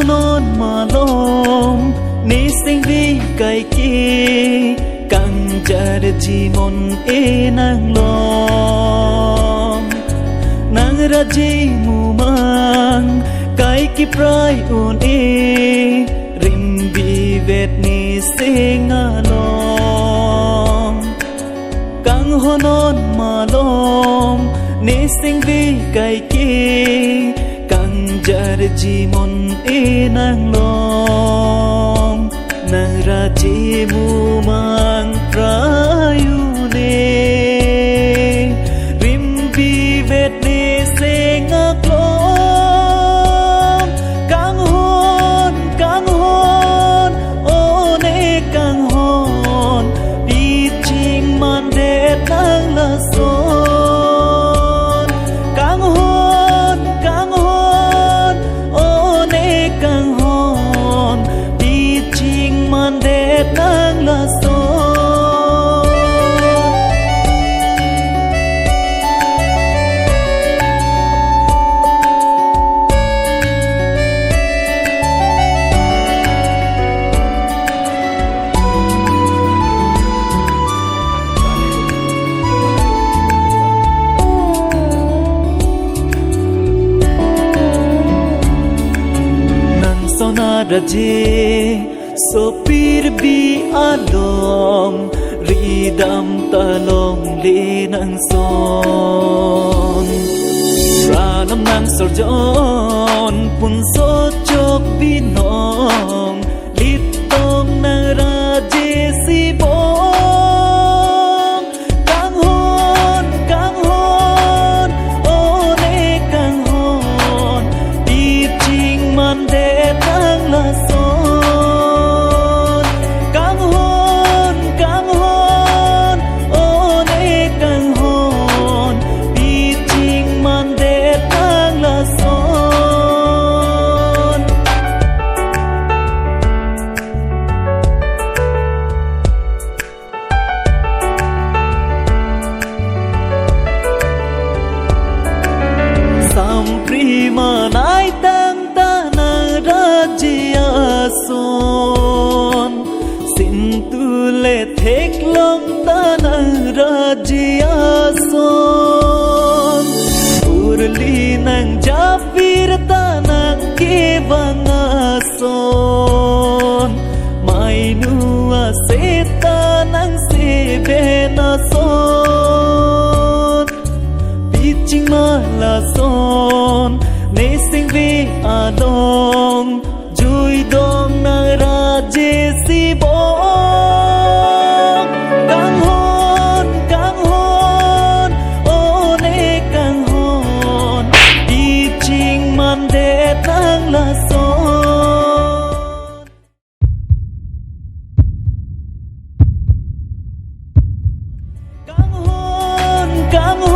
non malom ni sing vi kai ki kang jar ji mon e nang lom nang ra ji mu mang kai ki prai un e rim bi vet ni sing alom kang honon malom ni sing vi kai ki jar ji mon e nang long nang ra ji mu mang prayu ne rim bi vet ne sing a klom kang hon o ne kang hon bi ching man de nang la so nang la so nan sonara je sopir bi alom ridam talom le nang son ranam nang sorjon pun so chok bi nong litong na raje si bong kang hon o ne kang hon di ching man de nang la so prima nai tang ta na rajya son sin tu le thek long ta na rajya son urli nang japir ta na ke banga son mai nu a se ta nang se be na son piching ma la son ne sing vi along jui dong na raje si bong kang hon o ne kang hon di ching man de tang la son kang